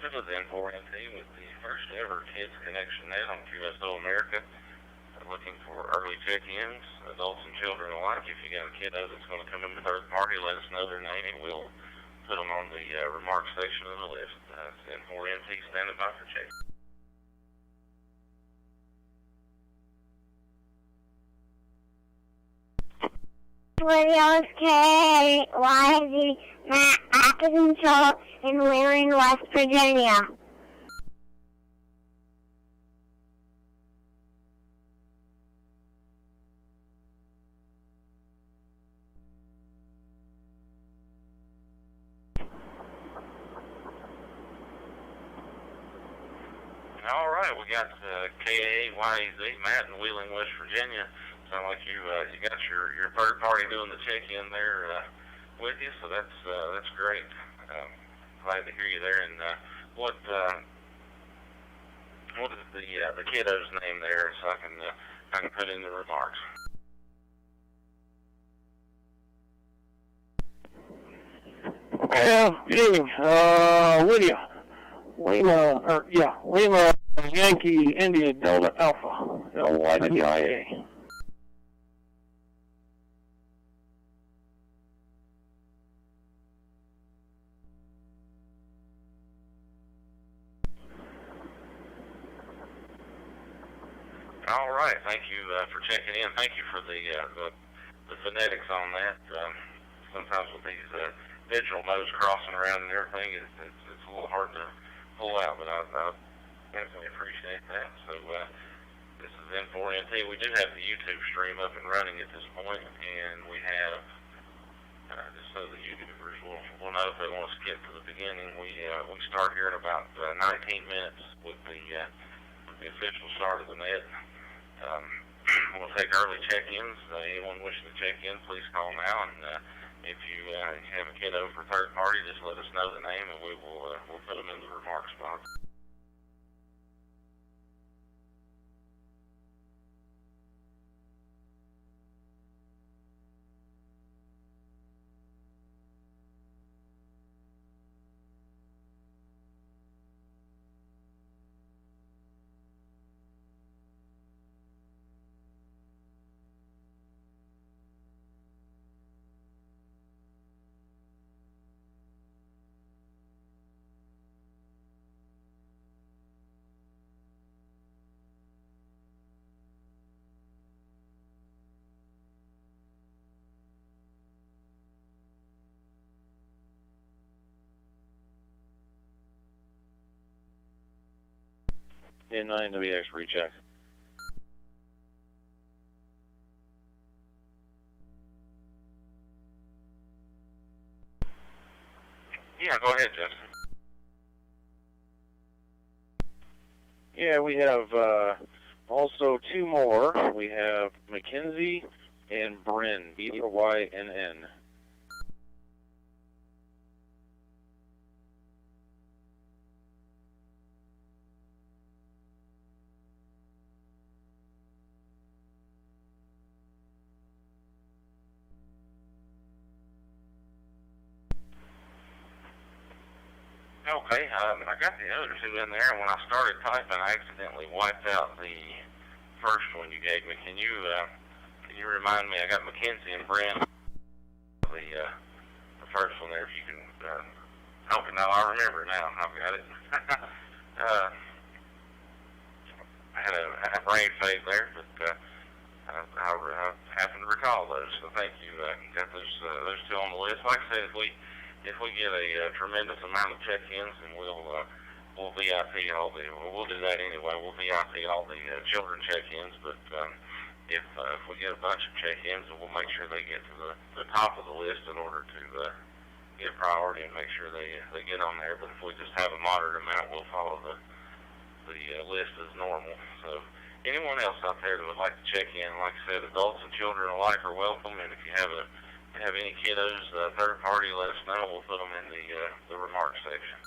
It was N4NT with the first ever Kidz Connection Net on QSO America. Looking for early check-ins, adults and children alike. If you got a kiddo that's going to come in the third party, let us know their name and we'll put them on the remarks section of the list. N4NT standing by for check. Williams KYZ Matt Atkinson in Wheeling, West Virginia. All right, we got KAYZ Matt in Wheeling, West Virginia. Sound like you got your third party doing the check-in there with you, so that's great. Glad to hear you there. And what is the kiddo's name there, so I can put in the remarks. Lima Yankee India Delta Alpha LYDIA. All right, thank you for checking in. Thank you for the phonetics on that. Sometimes with these digital modes crossing around and everything, it's a little hard to pull out, but I definitely appreciate that. So this is N4NT. We do have the YouTube stream up and running at this point, and we have, just so the YouTubers will know if they want to skip to the beginning, we start here in about 19 minutes with the official start of the net. We'll take early check-ins. Anyone wishing to check in, please call now. And if you have a kiddo for third party, just let us know the name, and we'll put them in the remarks box. N9WX recheck. Yeah, go ahead, Justin. Yeah, we have also two more. We have Mackenzie and Bryn, BYNN. Okay, I got the other two in there, and when I started typing, I accidentally wiped out the first one you gave me. Can you remind me? I got Mackenzie and Brent, the first one there. If you can, okay, now I remember now. I've got it. I had a brain fade there, but I happened to recall those. So thank you. Got those two on the list. Like I said, if we get a tremendous amount of check-ins, and we'll VIP all the, we'll do that anyway. We'll VIP all the children check-ins, but if we get a bunch of check-ins, we'll make sure they get to the top of the list in order to get priority and make sure they get on there. But if we just have a moderate amount, we'll follow the list as normal. So anyone else out there that would like to check in, like I said, adults and children alike are welcome, and if you have any kiddos, third party, let us know. We'll put them in the remarks section.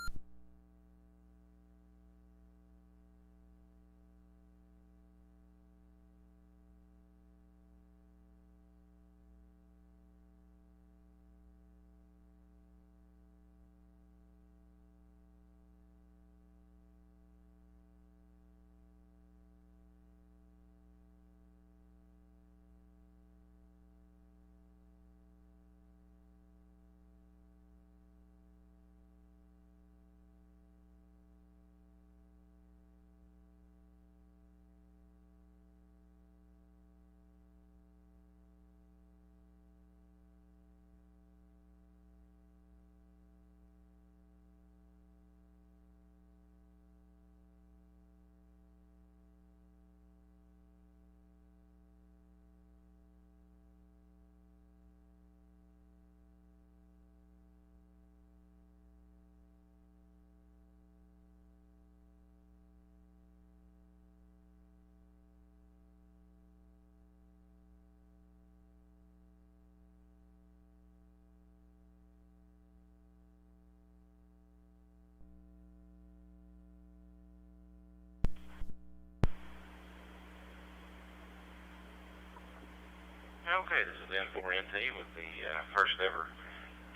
Okay, this is N4NT with the first ever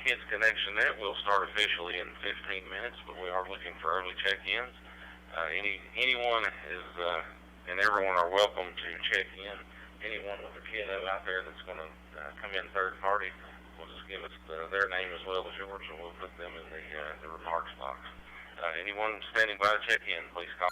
Kidz Connection Net. We'll start officially in 15 minutes, but we are looking for early check-ins. Anyone is, and everyone are welcome to check in. Anyone with a kiddo out there that's going to come in third party, will just give us their name as well as yours, and we'll put them in the remarks box. Anyone standing by to check in, please call.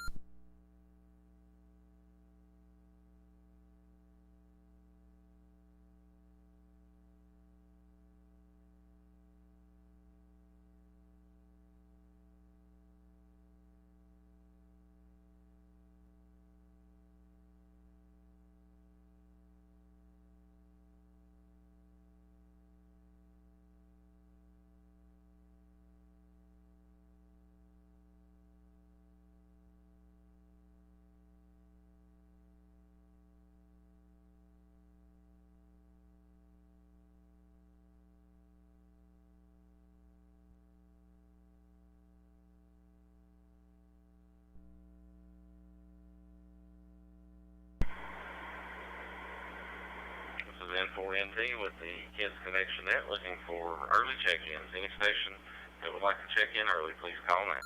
N4NT with the Kidz Connection Net, looking for early check-ins. Any station that would like to check in early, please call now.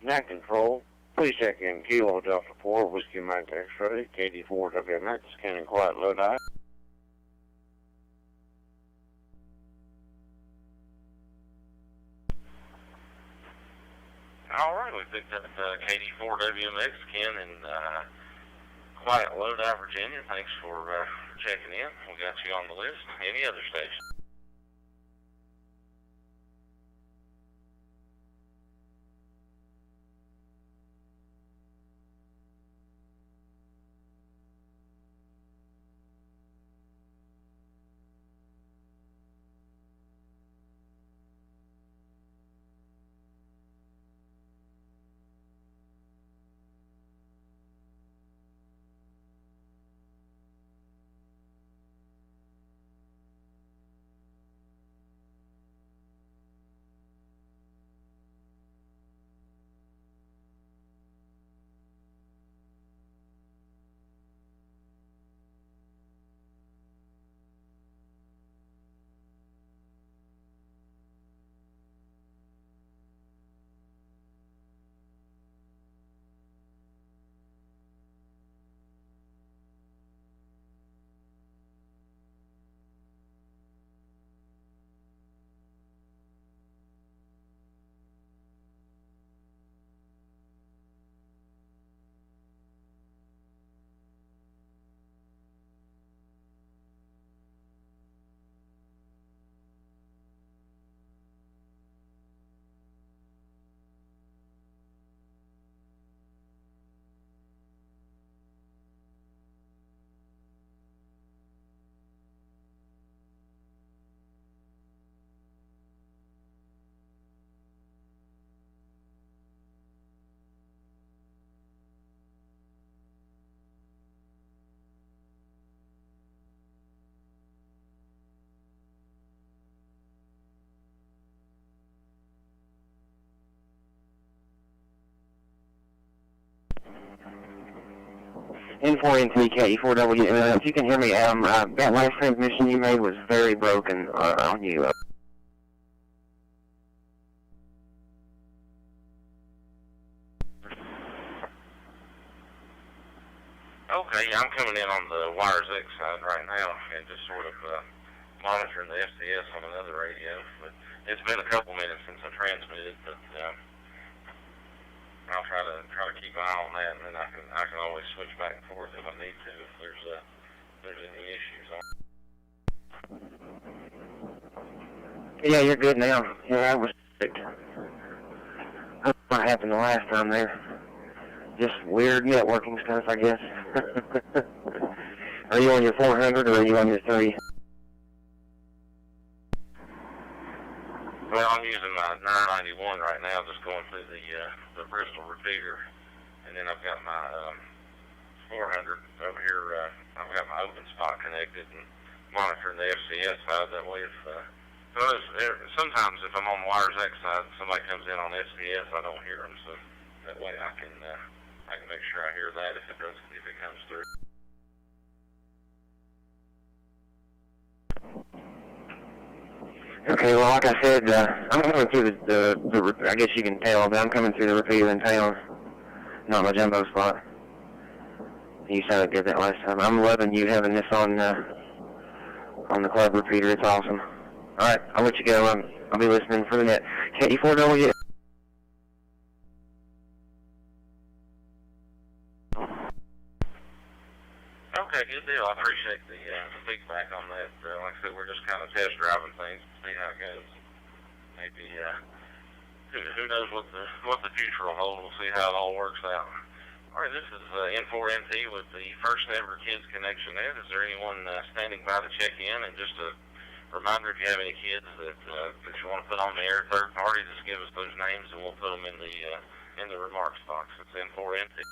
Net control, please check in Kilo Delta 4, Whiskey Mike X-ray, KD4WMX, scanning quiet low die. All right, we picked up KD4WMX, Ken in quiet Lodi, Virginia. Thanks for checking in. We got you on the list. Any other station? N4NT, KE4W, if you can hear me, that last transmission you made was very broken on you. Okay, I'm coming in on the Wires X side right now and just sort of monitoring the FCS on another radio. But it's been a couple minutes since I transmitted, but I'll try to keep an eye on that, and then I can always switch back and forth if I need to if there's any issues. Yeah, you're good now. Yeah, that was perfect. That's what happened the last time there. Just weird networking stuff, I guess. Are you on your 400 or are you on your 3? Well, I'm using my 991 right now, just going through the Bristol repeater, and then I've got my 400 over here. I've got my open spot connected and monitoring the FCS side. That way, if Well, sometimes if I'm on the wires X side, somebody comes in on SDS, I don't hear them, so that way I can make sure I hear that if it comes through. Okay, well, like I said, I'm coming through the I guess you can tell, but I'm coming through the repeater in town, not my jumbo spot. You sounded good that last time. I'm loving you having this on the club repeater. It's awesome. All right, I'll let you go. I'll be listening for the net. K4W. Okay, good deal. I appreciate the feedback on that. Like I said, we're just kind of test driving things to see how it goes. Maybe who knows what the future will hold. We'll see how it all works out. All right, this is N4NT with the first ever Kidz Connection Net. Is there anyone standing by to check in? And just a reminder, if you have any kids that you want to put on the air, third party, just give us those names and we'll put them in the remarks box. It's N4NT.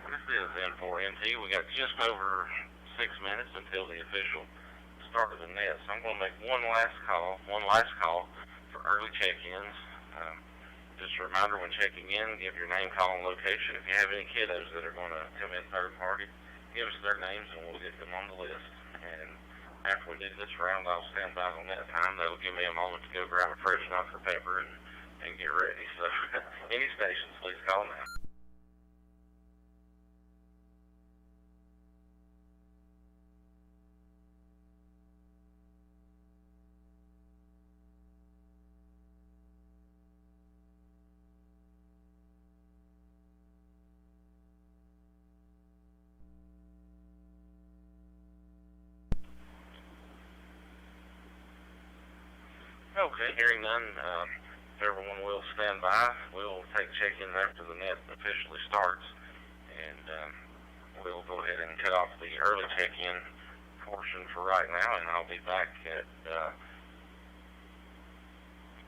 This is N4NT. We got just over 6 minutes until the official start of the net. So I'm going to make one last call for early check-ins. Just a reminder, when checking in, give your name, call, and location. If you have any kiddos that are going to come in third party, give us their names and we'll get them on the list. And after we do this round, I'll stand by on that time. That'll give me a moment to go grab a fresh Dr. Pepper and get ready. So any stations, please call now. Okay, hearing none, everyone will stand by. We'll take check-in after the net officially starts, and we'll go ahead and cut off the early check-in portion for right now, and I'll be back at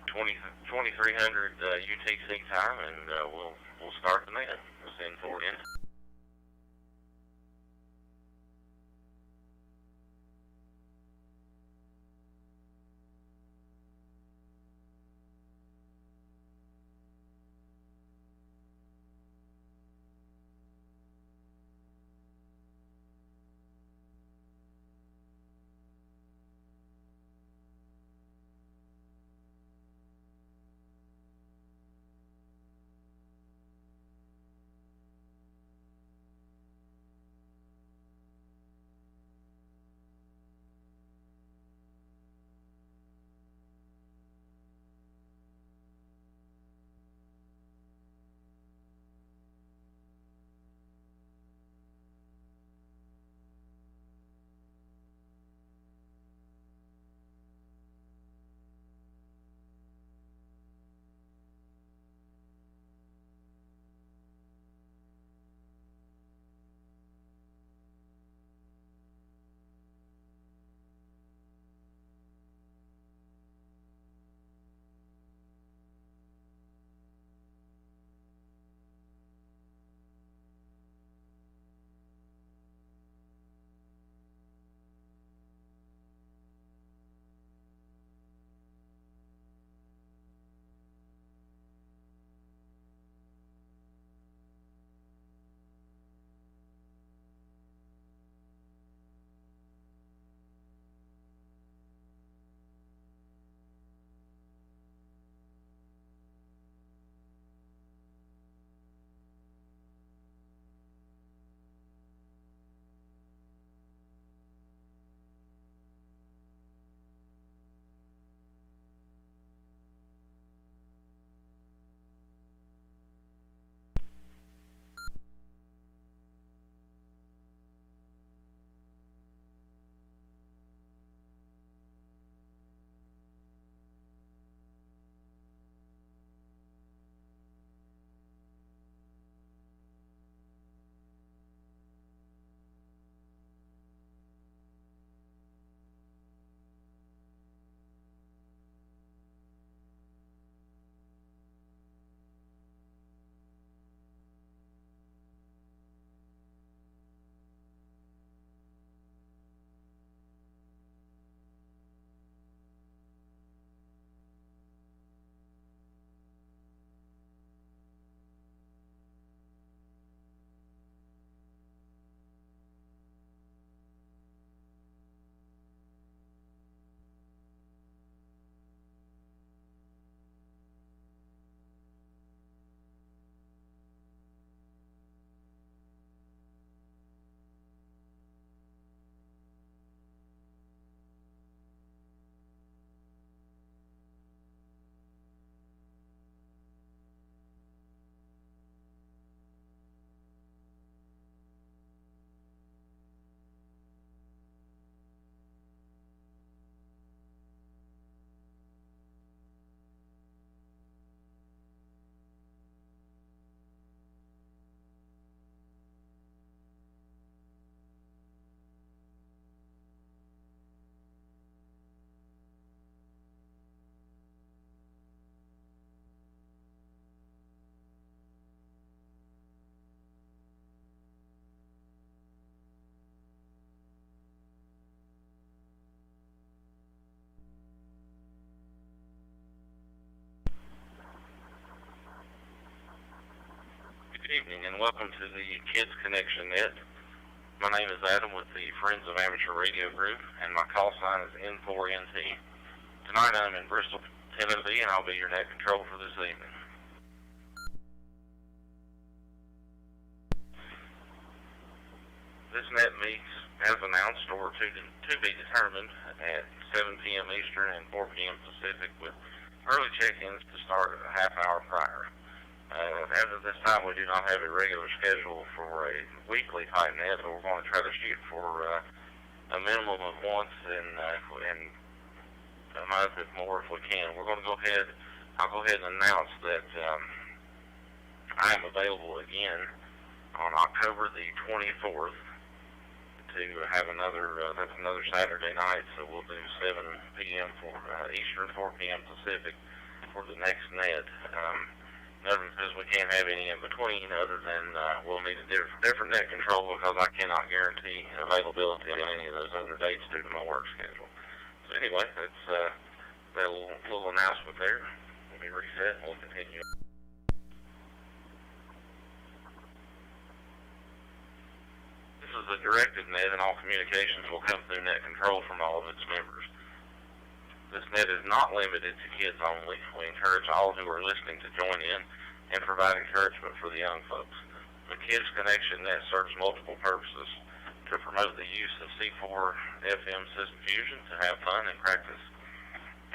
2300 UTC time, and we'll start the net. We'll send forward in. Good evening and welcome to the Kidz Connection Net. My name is Adam with the Friends of Amateur Radio Group, and my call sign is N4NT. Tonight I'm in Bristol, Tennessee, and I'll be your net control for this evening. This net meets, as announced, or to be determined, at 7 p.m. Eastern and 4 p.m. Pacific, with early check-ins to start a half hour prior. As of this time, we do not have a regular schedule for a weekly type net, but we're going to try to shoot for a minimum of once and a month, if more, if we can. I'll go ahead and announce that I am available again on October the 24th to have that's another Saturday night, so we'll do 7 p.m. for Eastern, 4 p.m. Pacific for the next net. Nothing says we can't have any in between other than we'll need a different net control because I cannot guarantee availability on any of those other dates due to my work schedule. So anyway, that's that little announcement there. Let me reset and we'll continue. This is a directed net, and all communications will come through net control from all of its members. This net is not limited to kids only. We encourage all who are listening to join in and provide encouragement for the young folks. The Kidz Connection Net serves multiple purposes: to promote the use of C4FM System Fusion, to have fun and practice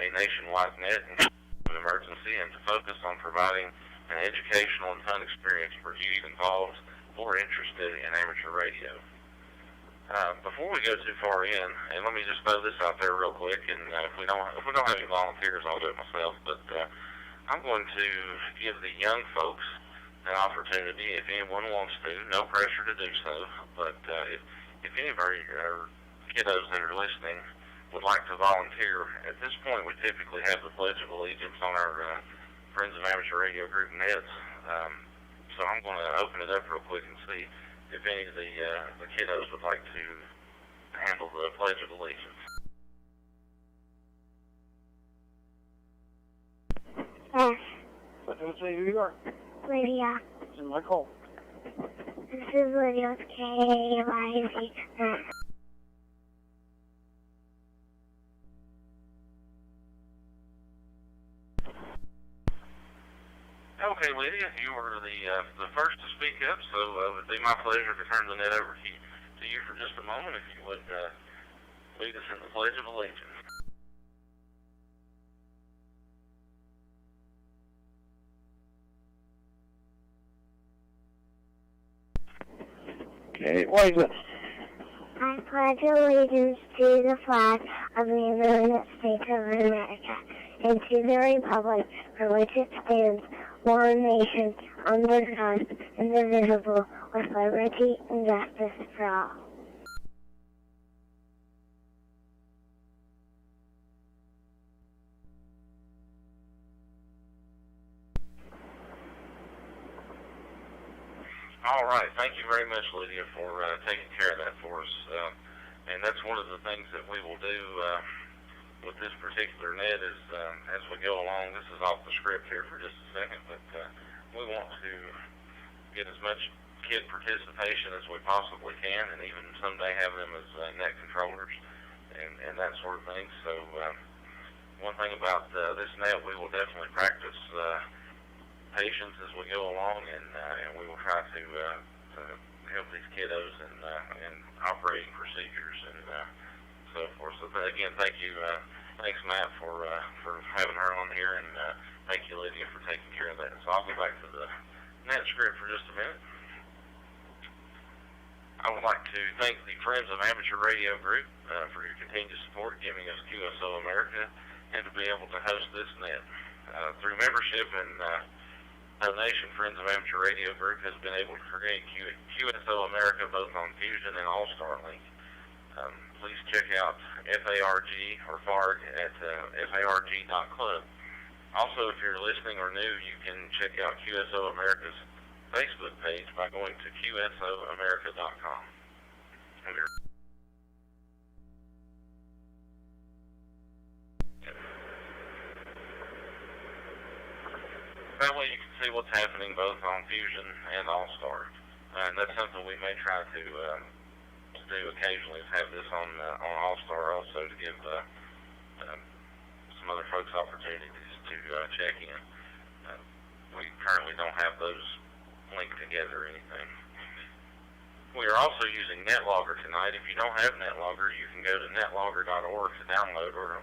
a nationwide net in an emergency, and to focus on providing an educational and fun experience for youth involved or interested in amateur radio. Before we go too far in, and let me just throw this out there real quick, and if we don't have any volunteers, I'll do it myself, but I'm going to give the young folks an opportunity, if anyone wants to, no pressure to do so, but if any of our kiddos that are listening would like to volunteer, at this point we typically have the Pledge of Allegiance on our Friends of Amateur Radio Group nets, so I'm going to open it up real quick and see if any of the kiddos would like to handle the Pledge of Allegiance. What do you say who you are? Lydia. This is my call. This is Lydia with KYZ. Okay, Lydia, you were the first to speak up, so it would be my pleasure to turn the net over to you for just a moment, if you would lead us in the Pledge of Allegiance. Okay, why is it? I pledge allegiance to the flag of the United States of America and to the republic for which it stands, one nation, under God, indivisible, with liberty and justice for all. All right, thank you very much, Lydia, for taking care of that for us. And that's one of the things that we will do with this particular net is as we go along. This is off the script here for just a second, but we want to get as much kid participation as we possibly can, and even someday have them as net controllers and that sort of thing. So one thing about this net, we will definitely practice patience as we go along, and we will try to help these kiddos in operating procedures and so forth. So again, thank you, thanks Matt for having her on here, and thank you Lydia for taking care of that. So I'll go back to the net script for just a minute. I would like to thank the Friends of Amateur Radio Group for your continued support, giving us QSO America, and to be able to host this net. Through membership and donation, Friends of Amateur Radio Group has been able to create QSO America both on Fusion and All-Star Link. Please check out FARG or FARG at farg.club. Also, if you're listening or new, you can check out QSO America's Facebook page by going to qsoamerica.com. That way you can see what's happening both on Fusion and All-Star. And that's something we may try to do occasionally, is have this on All-Star also, to give some other folks opportunities to check in. We currently don't have those linked together or anything. We are also using NetLogger tonight. If you don't have NetLogger, you can go to netlogger.org to download, or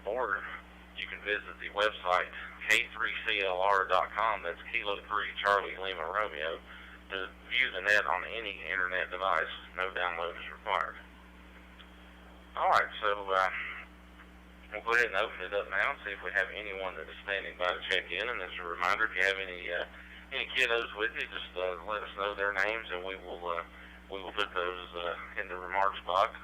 you can visit the website k3clr.com, that's Kilo 3 Charlie Lima Romeo, to view the net on any internet device. No download is required. Alright, so We'll go ahead and open it up now and see if we have anyone that is standing by to check in. And as a reminder, if you have any kiddos with you, just let us know their names, and we will put those in the remarks box.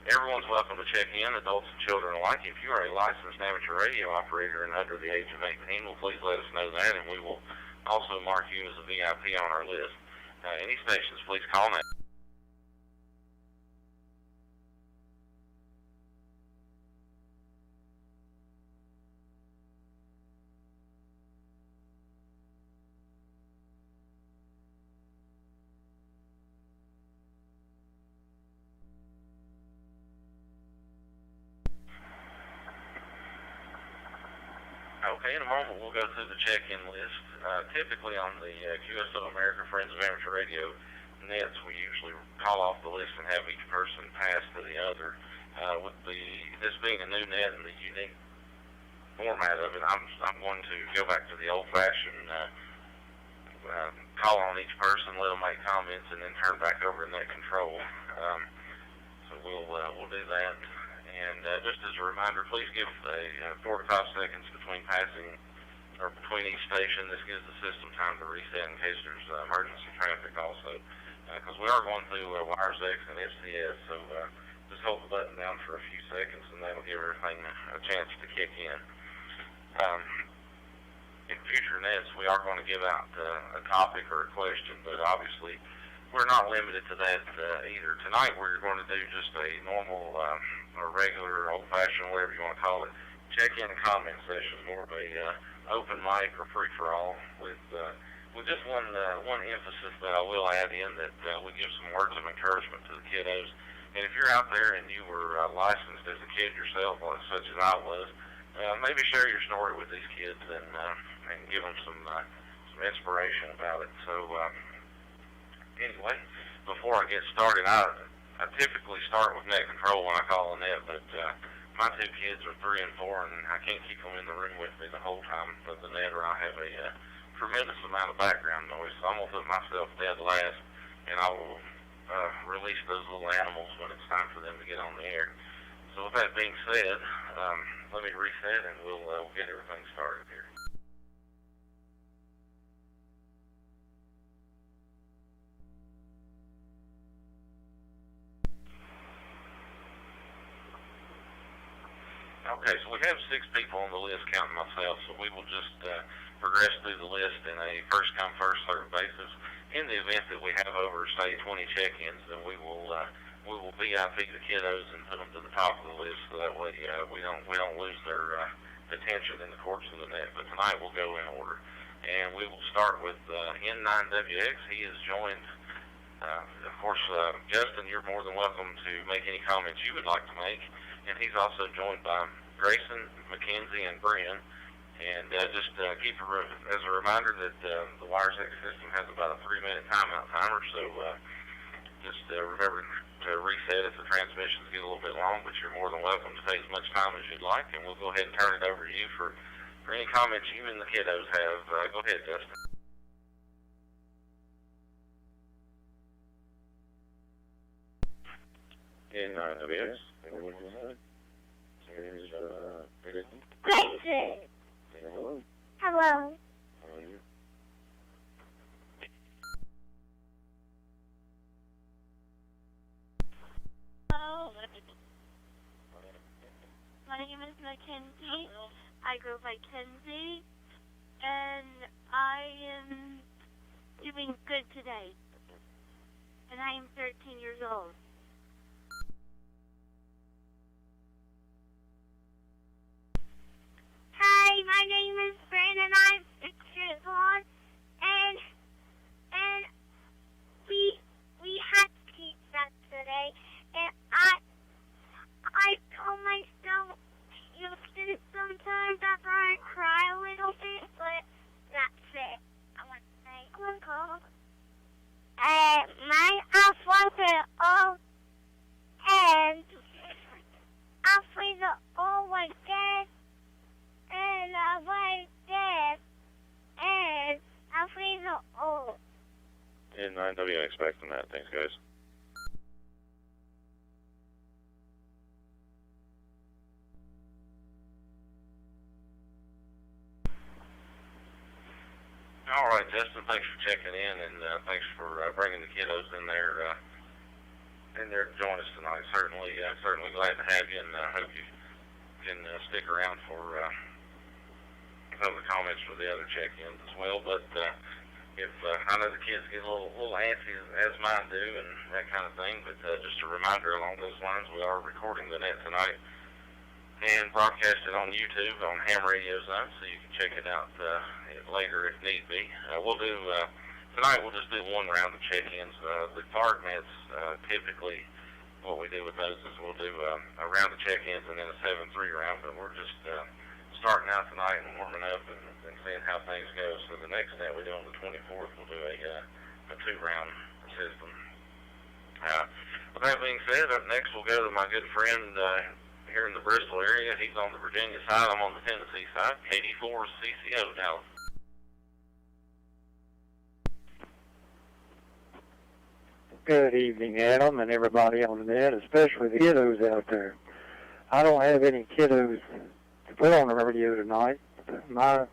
Everyone's welcome to check in, adults and children alike. If you are a licensed amateur radio operator and under the age of 18, well, please let us know that, and we will also mark you as a VIP on our list. Any stations, please call now. Okay, in a moment we'll go through the check-in list. Typically on the QSO America Friends of Amateur Radio nets, we usually call off the list and have each person pass to the other. With this being a new net and the unique format of it, I'm going to go back to the old-fashioned call on each person, let them make comments, and then turn back over to net control. So we'll do that. And just as a reminder, please give 4 to 5 seconds between passing or between each station. This gives the system time to reset in case there's emergency traffic also. Because we are going through wires X and FCS, so just hold the button down for a few seconds and that'll give everything a chance to kick in. In future nets, we are going to give out a topic or a question, but obviously we're not limited to that either. Tonight we're going to do just a normal or regular, old-fashioned, whatever you want to call it, check-in and comment session, more of a open mic or free-for-all with just one emphasis that I will add in, that we give some words of encouragement to the kiddos. And if you're out there and you were licensed as a kid yourself, such as I was, maybe share your story with these kids and give them some inspiration about it. So anyway, before I get started, I typically start with net control when I call a net, but my 2 kids are 3 and 4, and I can't keep them in the room with me the whole time of the net, or I have a tremendous amount of background noise. So I'm going to put myself dead last, and I will release those little animals when it's time for them to get on the air. So with that being said, let me reset, and we'll get everything started here. Okay, so we have 6 people on the list, counting myself, so we will just progress through the list in a first-come, first-served basis. In the event that we have over, say, 20 check-ins, then we will VIP the kiddos and put them to the top of the list, so that way we don't lose their attention in the course of the net. But tonight we'll go in order, and we will start with N9WX. He is joined. Of course, Justin, you're more than welcome to make any comments you would like to make. And he's also joined by Grayson, Mackenzie, and Brian. And just keep as a reminder that the Wires X system has about a 3-minute timeout timer, so just remember to reset if the transmissions get a little bit long, but you're more than welcome to take as much time as you'd like, and we'll go ahead and turn it over to you for any comments you and the kiddos have. Go ahead, Justin. In WX. Grayson. Hello. Hello. My name is Mackenzie. I go by Kenzie, and I am doing good today. And I am 13 years old. Hi, my name is Brandon. I'm 6 years old, and we had pizza today, and I told myself sometimes after I cry a little bit, but that's it. I want to say, my alphabet all, and alphabet all like that. And like that, and I feel old. In 9W, expecting that. Thanks, guys. All right, Justin, thanks for checking in, and thanks for bringing the kiddos in there to join us tonight. Certainly glad to have you, and hope you can stick around for some of the comments for the other check-ins as well. But if I know the kids get a little antsy, as mine do, and that kind of thing, but just a reminder along those lines, we are recording the net tonight and broadcast it on YouTube on Ham Radio Zone, so you can check it out later if need be. Tonight we'll just do one round of check-ins. The FARC nets, typically what we do with those is we'll do a round of check-ins and then a 7-3 round, but we're just starting out tonight and warming up and seeing how things go. So the next net we do on the 24th, we'll do a 2-round system. With that being said, up next we'll go to my good friend here in the Bristol area. He's on the Virginia side, I'm on the Tennessee side. KD4 CCO, Dallas. Good evening, Adam, and everybody on the net, especially the kiddos out there. I don't have any kiddos to put on the radio tonight. My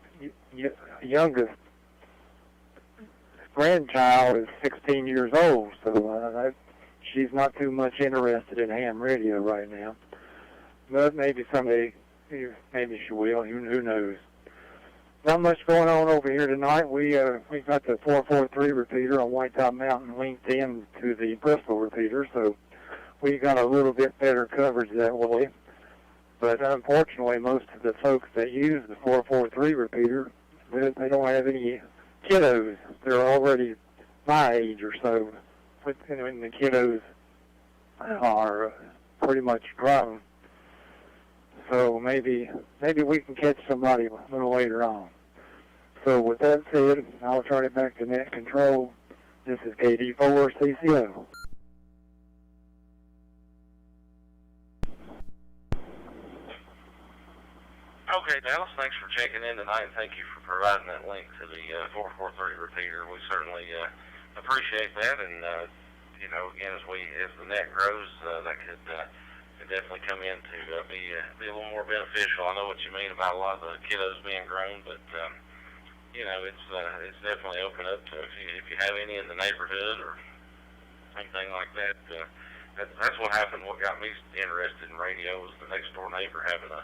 youngest grandchild is 16 years old, so she's not too much interested in ham radio right now. But maybe someday, maybe she will. Who knows? Not much going on over here tonight. We got the 443 repeater on White Top Mountain linked in to the Bristol repeater, so we got a little bit better coverage that way. But unfortunately, most of the folks that use the 443 repeater, they don't have any kiddos. They're already my age or so, and the kiddos are pretty much grown. So maybe we can catch somebody a little later on. So with that said, I'll turn it back to net control. This is KD4 CCO. Okay, Dallas, thanks for checking in tonight, and thank you for providing that link to the 443 repeater. We certainly appreciate that, and again, as the net grows, that could definitely come in to be a little more beneficial. I know what you mean about a lot of the kiddos being grown, but it's definitely open up to if you have any in the neighborhood or anything like that. That's what happened. What got me interested in radio was the next door neighbor having a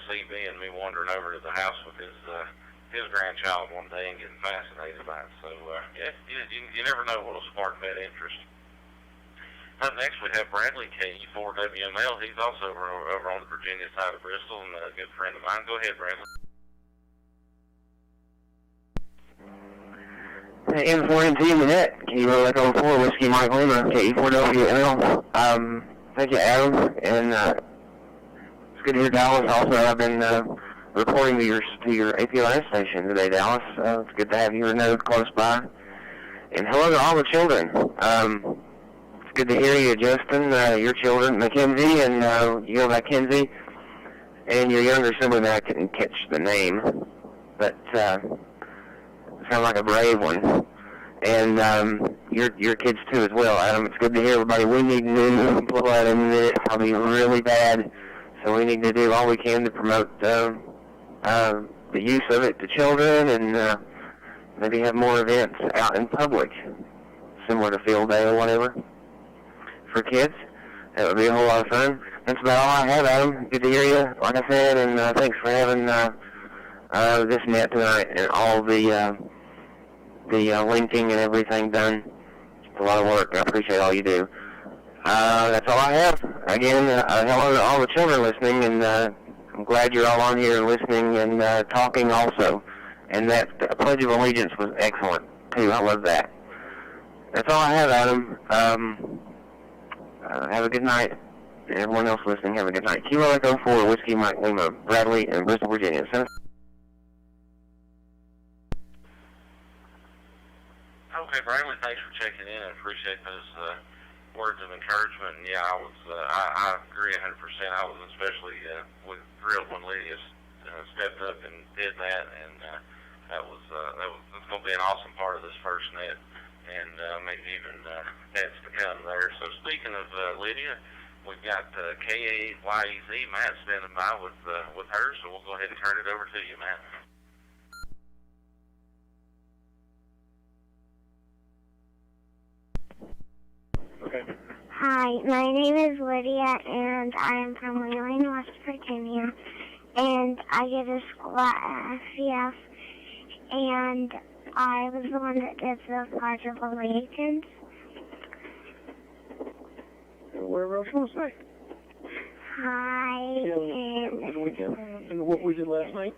CB and me wandering over to the house with his grandchild one day and getting fascinated by it. So you never know what will spark that interest. Up next, we have Bradley, KE4WML. He's also over on the Virginia side of Bristol and a good friend of mine. Go ahead, Bradley. Hey, M4MT in the net. Kilo Echo 4, Whiskey Mike Lima, KE4WML. Thank you, Adam. And it's good to hear Dallas. Also, I've been reporting to your APLS station today, Dallas. It's good to have your node close by. And hello to all the children. Good to hear you, Justin, your children, Mackenzie, and you go by Kenzie, and your younger sibling. I couldn't catch the name, but sound like a brave one. And your kids too as well, Adam. It's good to hear everybody. We need new blood in it. I'll be really bad, so we need to do all we can to promote the use of it to children, and maybe have more events out in public, similar to Field Day or whatever. For kids, that would be a whole lot of fun. That's about all I have, Adam. Good to hear you, like I said, and thanks for having this net tonight and all the linking and everything done. It's a lot of work. I appreciate all you do. That's all I have. Again, hello to all the children listening, and I'm glad you're all on here listening and talking also. And that Pledge of Allegiance was excellent, too. I love that. That's all I have, Adam. Have a good night. And everyone else listening, have a good night. Kilo Echo 4, Whiskey Mike Lima, Bradley, and Bristol, Virginia. Okay, Bradley, thanks for checking in. I appreciate those words of encouragement. And yeah, I agree 100%. I was especially thrilled when Lydia stepped up and did that, and that's going to be an awesome part of this first net. And maybe even that's to come there. So speaking of Lydia, we've got KAYEZ Matt standing by with her, so we'll go ahead and turn it over to you, Matt. Okay. Hi, my name is Lydia, and I am from Wheeling, West Virginia, and I go to school at FCS, and I was the one that did the Pledge of Allegiance. Whatever else you want to say. Hi, And what we did last night?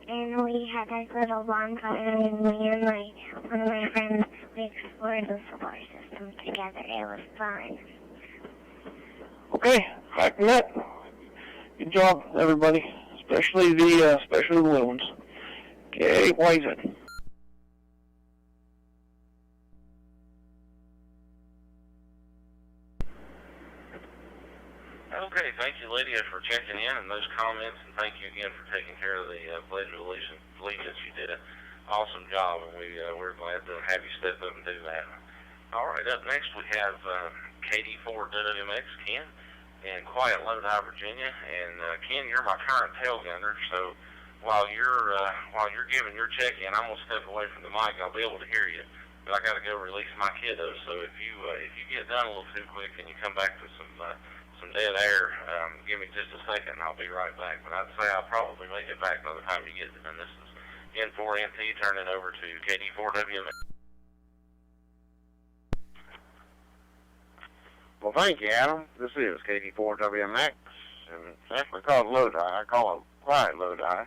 and we had a little bonfire, and me and one of my friends, we explored the solar system together. It was fun. Okay, back from that. Good job, everybody, especially the little ones. Okay, why is it? Okay, thank you, Lydia, for checking in and those comments, and thank you again for taking care of the Pledge of Allegiance. You did an awesome job, and we're glad to have you step up and do that. All right, up next we have KD4WMX, Ken, in Quiet Lodi, Virginia. And Ken, you're my current tail gunner, so while you're giving your check-in, I'm gonna step away from the mic. I'll be able to hear you, but I got to go release my kiddos. So if you get done a little too quick and you come back to some dead air, give me just a second and I'll be right back. But I'd say I'll probably make it back by the time you get done. This is N4NT turning over to KD4WMX. Well, thank you, Adam. This is KD4WMX, and it's actually called Lodi. I call it Quiet Lodi,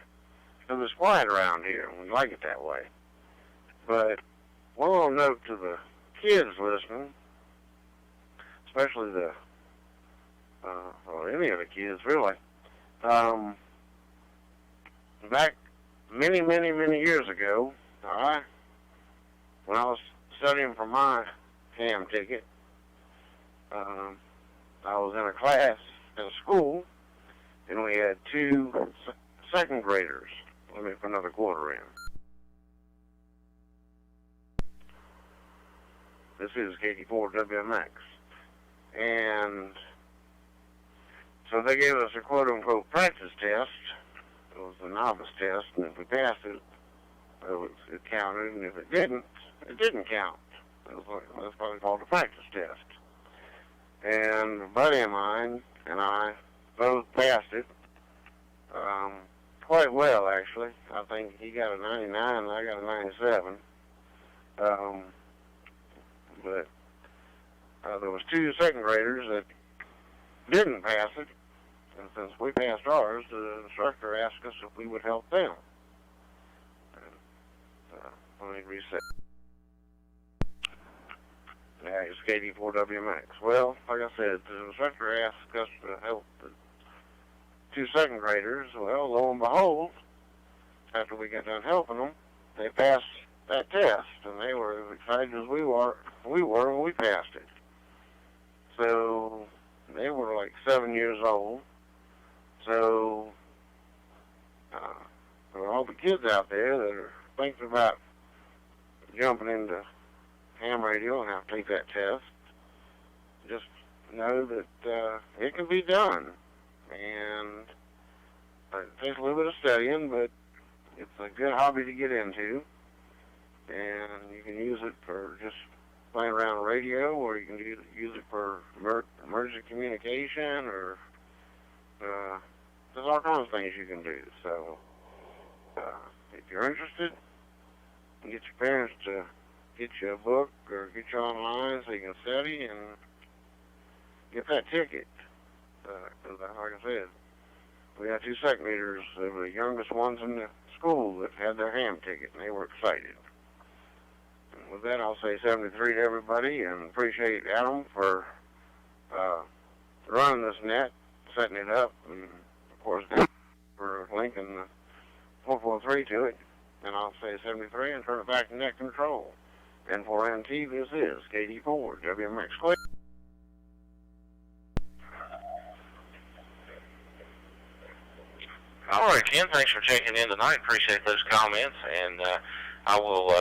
because it's quiet around here, and we like it that way. But one little note to the kids listening, especially or any of the kids, really. Back many, many, many years ago, all right, when I was studying for my ham ticket, I was in a class at a school, and we had two second graders. Let me put another quarter in. This is KD4WMX. And so they gave us a quote-unquote practice test. It was a novice test, and if we passed it, it counted, and if it didn't count. That's probably called a practice test. And a buddy of mine and I both passed it quite well, actually. I think he got a 99 and I got a 97. But there was two second graders that didn't pass it, and since we passed ours, the instructor asked us if we would help them. Let me reset. Yeah, it's KD4WMX. Well, like I said, the instructor asked us to help the two second graders. Well, lo and behold, after we got done helping them, they passed that test, and they were as excited as we were when we passed it. So they were like 7 years old. So for all the kids out there that are thinking about jumping into ham radio and have to take that test, just know that it can be done. And it takes a little bit of studying, but it's a good hobby to get into. And you can use it for just playing around radio, or you can use it for emergency communication, or there's all kinds of things you can do. So if you're interested, get your parents to get you a book or get you online so you can study and get that ticket. Because like I said, we had two second graders. They were the youngest ones in the school that had their ham ticket, and they were excited. And with that, I'll say 73 to everybody, and appreciate Adam for running this net, setting it up, and of course for linking the 443 to it. And I'll say 73 and turn it back to net control. N4NT, this is KD4WMX. All right, Ken, thanks for checking in tonight. Appreciate those comments, and I will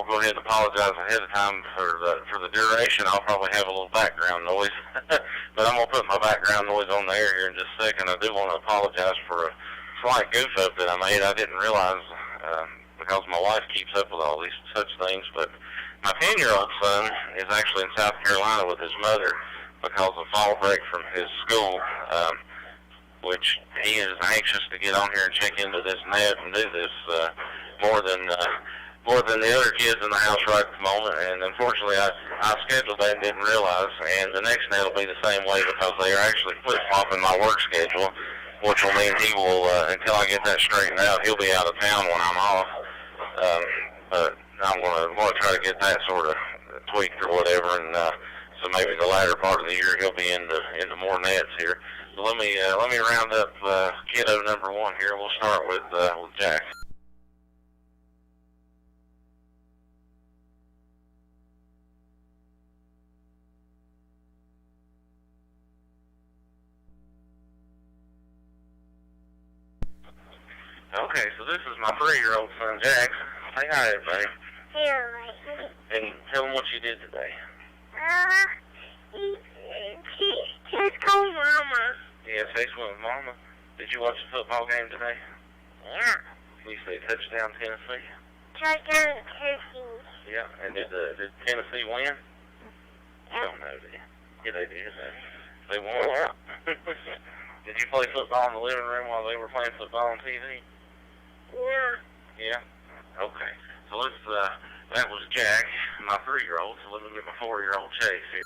go ahead and apologize ahead of time for the duration. I'll probably have a little background noise, but I'm gonna put my background noise on the air here in just a second. I do want to apologize for a slight goof up that I made. I didn't realize because my wife keeps up with all these such things, but My 10-year-old son is actually in South Carolina with his mother because of fall break from his school, which he is anxious to get on here and check into this net and do this more than the other kids in the house right at the moment. And unfortunately, I scheduled that and didn't realize. And the next net will be the same way because they are actually flip-flopping my work schedule, which will mean he will, until I get that straightened out, he'll be out of town when I'm off. But I'm going to try to get that sort of tweaked or whatever, and so maybe the latter part of the year he'll be into more nets here. So let me round up kiddo number 1 here. We'll start with Jack. Okay, so this is my 3-year-old son, Jack. Say hi, everybody. Hey, everybody. And tell him what you did today. He just called Mama. Yeah, say with Mama. Did you watch the football game today? Yeah. You say touchdown Tennessee? Touchdown Tennessee. Yeah, and did Tennessee win? Yeah. Don't know, did you? Yeah, they did. They won. Yeah. Did you play football in the living room while they were playing football on TV? Yeah. Yeah? Okay. So let's, that was Jack, my 3-year-old, so let me get my 4-year-old Chase here.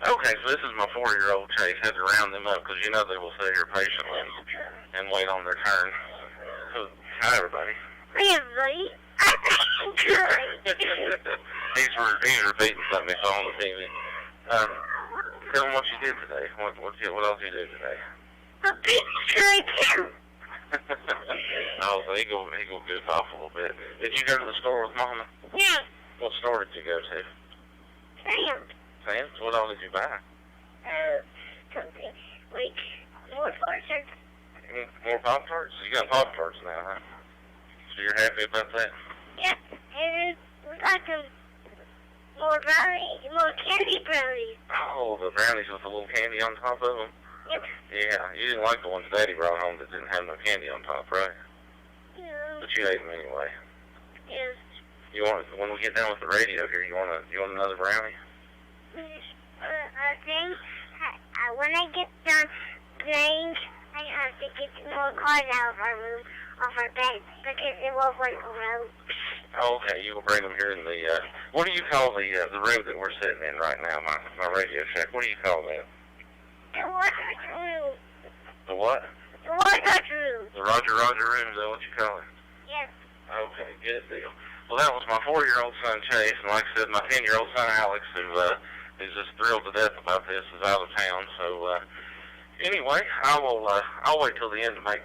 Okay, so this is my 4-year-old Chase. Had to round them up because you know they will sit here patiently and wait on their turn. So, hi, everybody. Hey, everybody. He's repeating something he saw on the TV. Tell him what you did today. What else you do today? Oh, so he go goof off a little bit. Did you go to the store with Mama? Yeah. What store did you go to? Sam's. Sam's? What all did you buy? Something like more Pop-Tarts. More Pop-Tarts? You got Pop-Tarts now, huh? So you're happy about that? Yeah, and we got some more brownies, more candy brownies. Oh, the brownies with a little candy on top of them? Yep. Yeah, you didn't like the ones Daddy brought home that didn't have no candy on top, right? Yeah. But you ate them anyway. Yes. You want, when we get done with the radio here, you want another brownie? I think when I get done playing, I have to get some more cars out of our room, off our bed, because it won't work around. Oh, okay, you will bring them here in the, what do you call the room that we're sitting in right now, my Radio Shack? What do you call that? The Warhorse room. The what? The Warhorse room. The Roger room, is that what you call it? Yes. Okay, good deal. Well, that was my 4-year-old son, Chase, and like I said, my 10-year-old son, Alex, who is just thrilled to death about this, is out of town. So, anyway, I'll wait till the end to make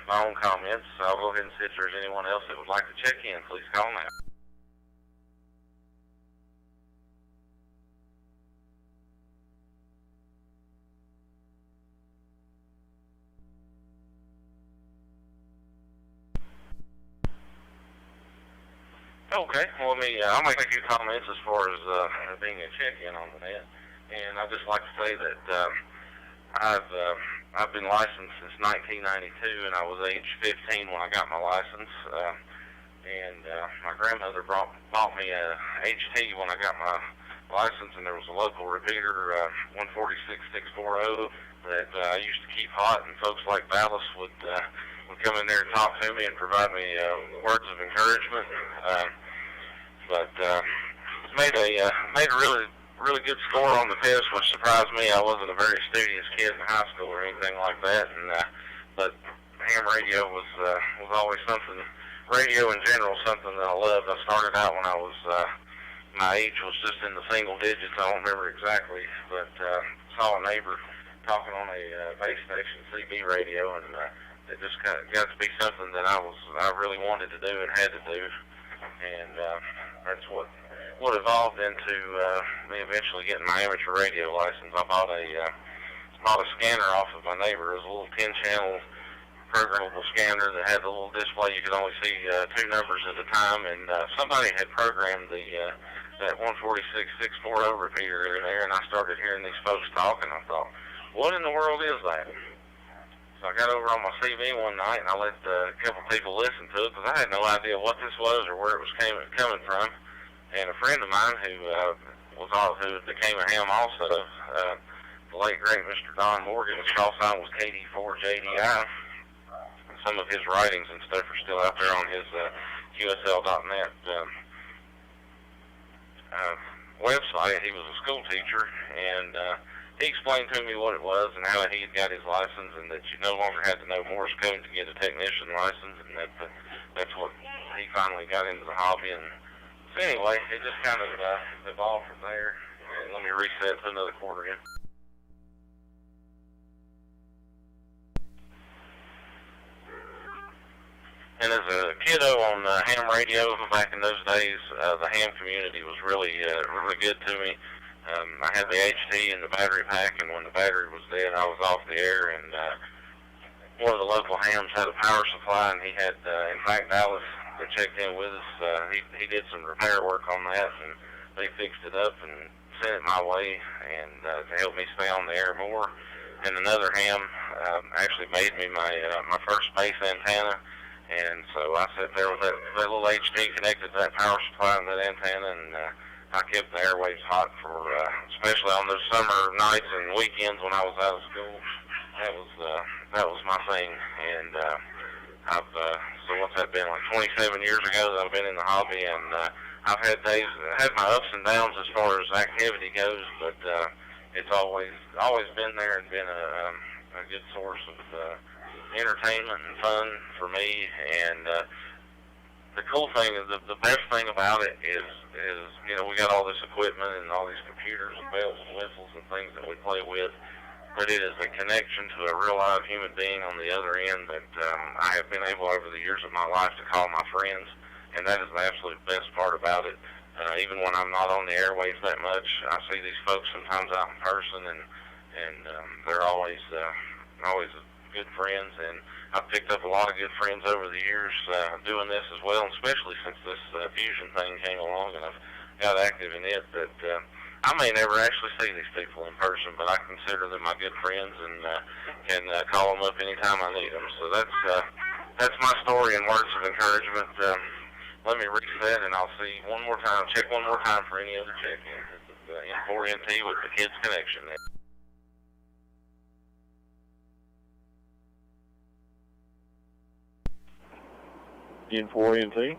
my own comments. I'll go ahead and see if there's anyone else that would like to check in. Please call now. Okay, well, I'll make a few comments as far as being a check-in on the net, and I'd just like to say that I've been licensed since 1992, and I was age 15 when I got my license, and my grandmother bought me a HT when I got my license, and there was a local repeater, 146640, that I used to keep hot, and folks like Dallas would come in there and talk to me and provide me words of encouragement. But made a really good score on the test, which surprised me. I wasn't a very studious kid in high school or anything like that, and but ham radio was always something. Radio in general, something that I loved. I started out when I was my age was just in the single digits. I don't remember exactly, but saw a neighbor talking on a base station CB radio, and it just got to be something that I really wanted to do and had to do, and that's what evolved into me eventually getting my amateur radio license. I bought a scanner off of my neighbor. It was a little 10-channel programmable scanner that had the little display. You could only see 2 numbers at a time, and somebody had programmed the that 146.640 repeater there, and I started hearing these folks talking. I thought, what in the world is that? So I got over on my CV one night, and I let a couple people listen to it, because I had no idea what this was or where it was coming from. And a friend of mine who became a ham also, the late great Mr. Don Morgan, his call sign was KD4JDI. Some of his writings and stuff are still out there on his QSL.net website. He was a school teacher, and he explained to me what it was and how he had got his license, and that you no longer had to know Morse code to get a technician license, and that's what he finally got into the hobby. And so anyway, it just kind of evolved from there. And let me reset to another quarter again. And as a kiddo on ham radio back in those days, the ham community was really good to me. I had the HT in the battery pack, and when the battery was dead, I was off the air. And one of the local hams had a power supply, and he had, in fact, Dallas that checked in with us. He did some repair work on that, and they fixed it up and sent it my way, and to help me stay on the air more. And another ham actually made me my first space antenna. And so I sat there with that little HT connected to that power supply and that antenna, and I kept the airwaves hot for, especially on those summer nights and weekends when I was out of school. That was my thing. And so what's that been, like 27 years ago that I've been in the hobby, and I've had my ups and downs as far as activity goes, but it's always been there and been a good source of entertainment and fun for me. And the cool thing is, the best thing about it is we got all this equipment and all these computers and bells and whistles and things that we play with, but it is a connection to a real live human being on the other end that I have been able over the years of my life to call my friends, and that is the absolute best part about it. Even when I'm not on the airwaves that much, I see these folks sometimes out in person, and they're always good friends, and I've picked up a lot of good friends over the years doing this as well, and especially since this fusion thing came along and I've got active in it, that I may never actually see these people in person, but I consider them my good friends and can call them up anytime I need them. So that's my story in words of encouragement. Let me reset, and I'll see one more time, check one more time for any other check-in. This is N4NT with the Kidz Connection Net. N4NT,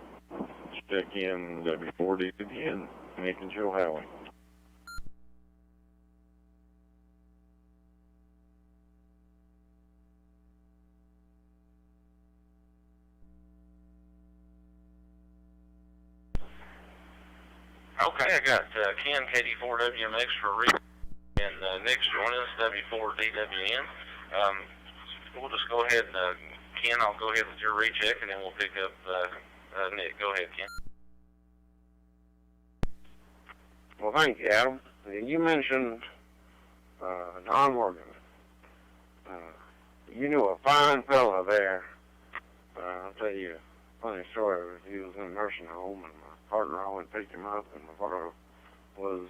check in W4D again, Nick and Joe Howie. Okay, I got Ken, KD4WMX for read, and Nick's joining us, W4DWN. We'll just go ahead and Ken, I'll go ahead with your recheck, and then we'll pick up Nick. Go ahead, Ken. Well, thank you, Adam. You mentioned Don Morgan. You knew a fine fella there. I'll tell you a funny story. He was in a nursing home, and my partner I went and picked him up, and my partner was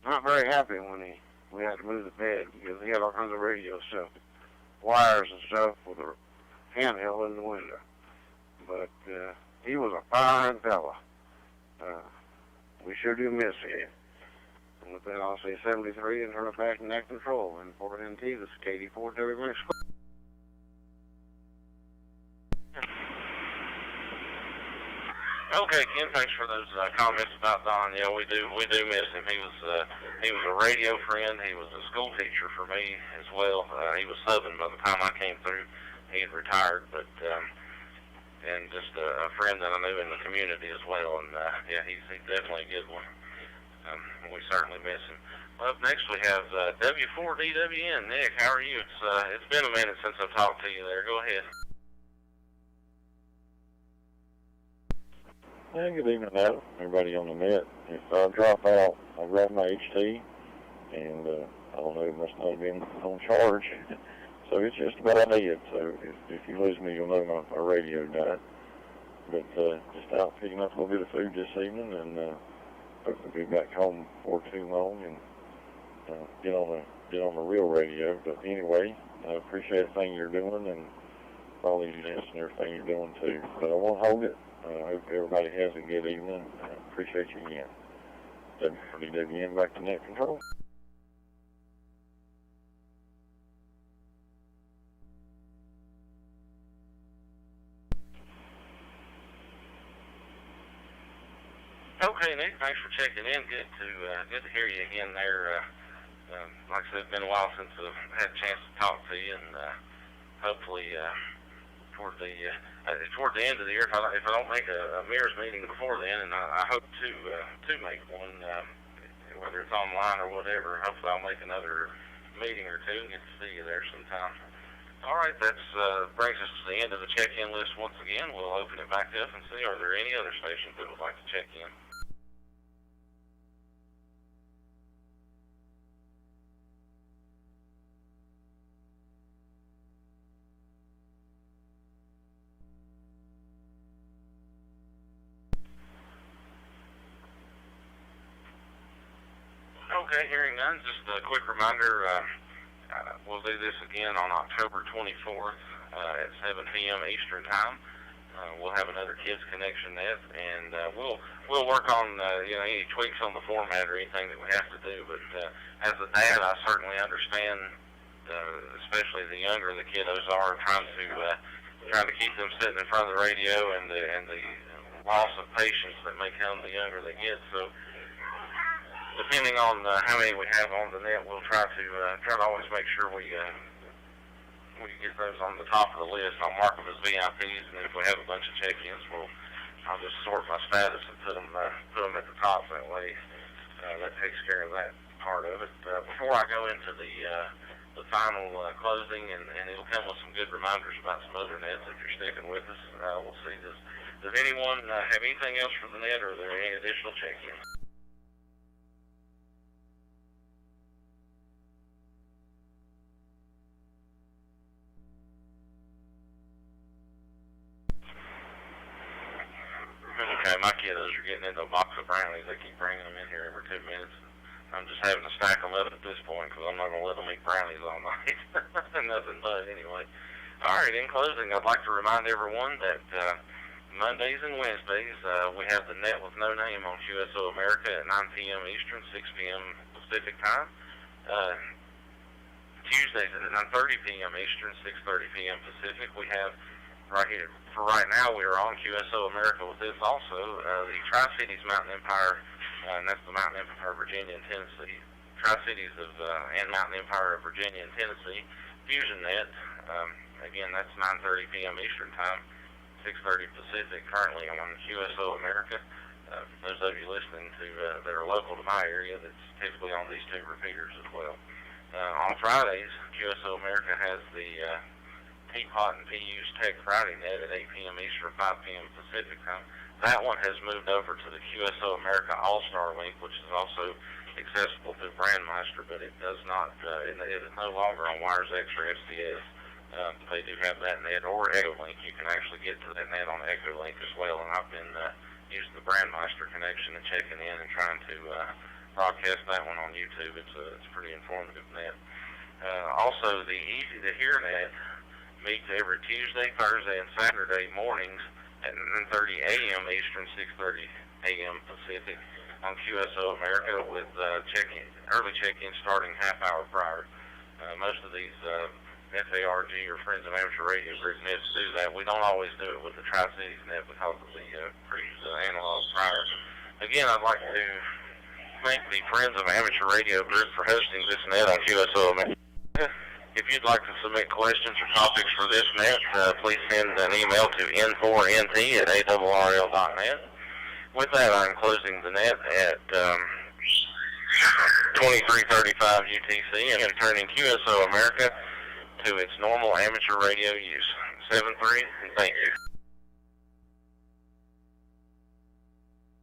not very happy when we had to move the bed, because he had all kinds of radio stuff, wires and stuff with a handheld in the window. But he was a fine fella. We sure do miss him. And with that, I'll say 73 and turn it back to net control. And for NT, this is KD4WMX. Okay, Ken, thanks for those comments about Don. Yeah, we do miss him. He was a radio friend. He was a school teacher for me as well. He was subbing by the time I came through. He had retired, but and just a friend that I knew in the community as well. And yeah, he's definitely a good one. We certainly miss him. Well, up next we have W4DWN. Nick, how are you? It's been a minute since I've talked to you there. Go ahead. Yeah, good evening, Adam. Everybody on the net. If I drop out, I'll grab my HT, and I don't know, it must not have been on charge. So it's just about dead. So if you lose me, you'll know my radio died. But just out picking up a little bit of food this evening, and hope to be back home before too long and get on the real radio. But anyway, I appreciate everything you're doing and all these events and everything you're doing too. But I won't hold it. I hope everybody has a good evening. I appreciate you again. WWN back to net control. Okay, Nick, thanks for checking in. Good to hear you again there. Like I said, it's been a while since I've had a chance to talk to you, and hopefully toward the end of the year, if I don't make a mirrors meeting before then, and I hope to make one, whether it's online or whatever. Hopefully, I'll make another meeting or two and get to see you there sometime. All right, that brings us to the end of the check-in list once again. We'll open it back up and see, are there any other stations that would like to check in? Okay, hearing none, just a quick reminder, we'll do this again on October 24th at 7 p.m. Eastern Time. We'll have another Kidz Connection Net, and we'll work on any tweaks on the format or anything that we have to do. But as a dad, I certainly understand, especially the younger the kiddos are, trying to keep them sitting in front of the radio and the loss of patience that may come the younger they get. So, depending on how many we have on the net, we'll try to always make sure we get those on the top of the list. I'll mark them as VIPs, and if we have a bunch of check-ins, I'll just sort my status and put them at the top. That way, that takes care of that part of it. Before I go into the final closing, and it'll come with some good reminders about some other nets if you're sticking with us. We'll see. Does anyone have anything else for the net, or are there any additional check-ins? Okay, my kiddos are getting into a box of brownies. They keep bringing them in here every 2 minutes. I'm just having to stack them up at this point because I'm not going to let them eat brownies all night. Nothing but anyway. All right, in closing, I'd like to remind everyone that Mondays and Wednesdays we have the Net with No Name on QSO America at 9 p.m. Eastern, 6 p.m. Pacific time. Tuesdays at 9:30 p.m. Eastern, 6:30 p.m. Pacific, we have right here. For right now, we are on QSO America with this also. The Tri-Cities Mountain Empire, and that's the Mountain Empire of Virginia and Tennessee. Tri-Cities and Mountain Empire of Virginia and Tennessee Fusion Net. Again, that's 9:30 p.m. Eastern Time, 6:30 Pacific, currently on QSO America. Those of you listening that are local to my area, that's typically on these two repeaters as well. On Fridays, QSO America has the Teapot and PU's Tech Friday Net at 8 p.m. Eastern, 5 p.m. Pacific time. That one has moved over to the QSO America All-Star link, which is also accessible through Brandmeister, but it does not, it is no longer on WiresX or SDS. They do have that net, or EchoLink. You can actually get to that net on EchoLink as well, and I've been using the Brandmeister connection and checking in and trying to broadcast that one on YouTube. It's a pretty informative net. Also, the Easy to Hear net meets every Tuesday, Thursday, and Saturday mornings at 9:30 a.m. Eastern, 6:30 a.m. Pacific on QSO America with early check-in starting half hour prior. Most of these FARG or Friends of Amateur Radio group nets do that. We don't always do it with the Tri-Cities net because of the analog prior. Again, I'd like to thank the Friends of Amateur Radio group for hosting this net on QSO America. If you'd like to submit questions or topics for this net, please send an email to n4nt@arrl.net. With that, I'm closing the net at 23:35 UTC and returning QSO America to its normal amateur radio use. 7-3, and thank you.